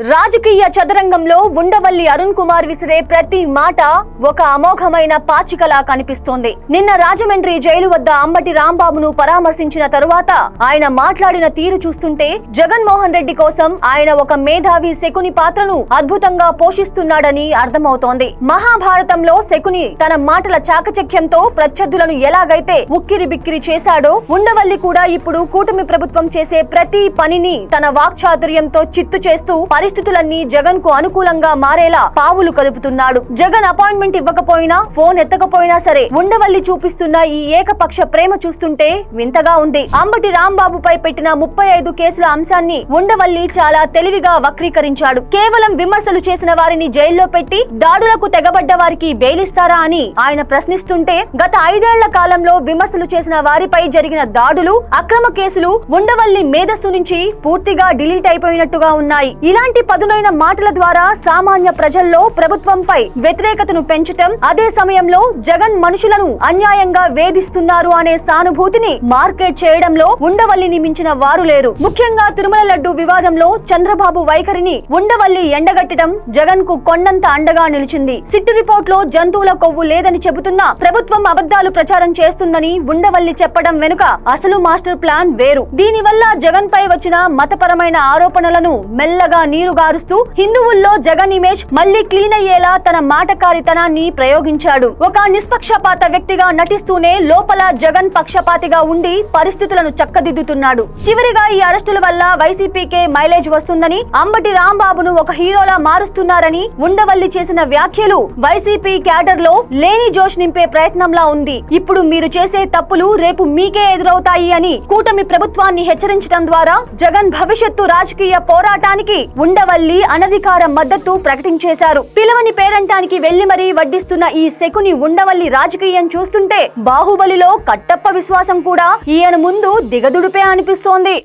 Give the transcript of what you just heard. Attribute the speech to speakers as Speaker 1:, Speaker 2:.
Speaker 1: రాజకీయ చదరంగంలో ఉండవల్లి అరుణ్ కుమార్ విసిరే ప్రతి మాట ఒక అమోఘమైన పాచికలా కనిపిస్తోంది. నిన్న రాజమండ్రి జైలు వద్ద అంబటి రాంబాబును పరామర్శించిన తరువాత ఆయన మాట్లాడిన తీరు చూస్తుంటే జగన్మోహన్ రెడ్డి కోసం ఆయన ఒక మేధావి శకుని పాత్రను అద్భుతంగా పోషిస్తున్నాడని అర్థమవుతోంది. మహాభారతంలో శకుని తన మాటల చాకచక్యంతో ప్రత్యర్థులను ఎలాగైతే ఉక్కిరి బిక్కిరి చేశాడో ఉండవల్లి కూడా ఇప్పుడు కూటమి ప్రభుత్వం చేసే ప్రతి పనిని తన వాక్చాతుర్యంతో చిత్తు చేస్తూ పరిస్థితులన్నీ జగన్ కు అనుకూలంగా మారేలా పావులు కదుపుతున్నాడు. జగన్ అపాయింట్మెంట్ ఇవ్వకపోయినా, ఫోన్ ఎత్తకపోయినా సరే ఉండవల్లి చూపిస్తున్న ఈ ఏకపక్ష ప్రేమ చూస్తుంటే వింతగా ఉంది. అంబటి రాంబాబుపై పెట్టిన 35 కేసుల అంశాన్ని ఉండవల్లి చాలా తెలివిగా వక్రీకరించాడు. కేవలం విమర్శలు చేసిన వారిని జైల్లో పెట్టి దాడులకు తెగబడ్డ వారికి బెయిలిస్తారా అని ఆయన ప్రశ్నిస్తుంటే, గత 5 ఏళ్ల కాలంలో విమర్శలు చేసిన వారిపై జరిగిన దాడులు, అక్రమ కేసులు ఉండవల్లి మేధస్సు నుంచి పూర్తిగా డిలీట్ అయిపోయినట్టుగా ఉన్నాయి. ఇలాంటి పదునైన మాటల ద్వారా సామాన్య ప్రజల్లో ప్రభుత్వంపై వ్యతిరేకతను పెంచటం, అదే సమయంలో జగన్ మనుషులను అన్యాయంగా వేధిస్తున్నారు అనే సానుభూతిని మార్కెట్ చేయడంలో ఉండవల్లిని మించిన వారు లేరు. ముఖ్యంగా తిరుమల లడ్డు వివాదంలో చంద్రబాబు వైఖరిని ఉండవల్లి ఎండగట్టడం జగన్ కు కొండంత అండగా నిలిచింది. సిట్టు రిపోర్ట్ లో జంతువుల కొవ్వు లేదని చెబుతున్నా ప్రభుత్వం అబద్ధాలు ప్రచారం చేస్తుందని ఉండవల్లి చెప్పడం వెనుక అసలు మాస్టర్ ప్లాన్ వేరు. దీనివల్ల జగన్ పై వచ్చిన మతపరమైన ఆరోపణలను మెల్లగా నీరు గారుస్తూ హిందువుల్లో జగన్ ఇమేజ్ మళ్లీ క్లీన్ అయ్యేలా తన మాటకారితనాన్ని ప్రయోగించాడు. ఒక నిష్పక్షపాత వ్యక్తిగా నటిస్తూనే లోపల జగన్ పక్షపాతిగా ఉండి పరిస్థితులను చక్కదిద్దుతున్నాడు. చివరిగా ఈ అరెస్టుల వల్ల వైసీపీకే మైలేజ్ వస్తుందని, అంబటి రాంబాబును ఒక హీరోలా మారుస్తున్నారని ఉండవల్లి చేసిన వ్యాఖ్యలు వైసీపీ క్యాడర్ లో లేని జోష్ నింపే ప్రయత్నంలా ఉంది. ఇప్పుడు మీరు చేసే తప్పులు రేపు మీకే ఎదురవుతాయి అని కూటమి ప్రభుత్వాన్ని హెచ్చరించడం ద్వారా జగన్ భవిష్యత్తు రాజకీయ పోరాటానికి ఉండవల్లి అనధికార మద్దతు ప్రకటించేశారు. పిలవని పేరంటానికి వెళ్లి మరీ వడ్డిస్తున్న ఈ శకుని ఉండవల్లి రాజకీయం చూస్తుంటే బాహుబలిలో కట్టప్ప విశ్వాసం కూడా ఈయన ముందు దిగదుడిపే అనిపిస్తోంది.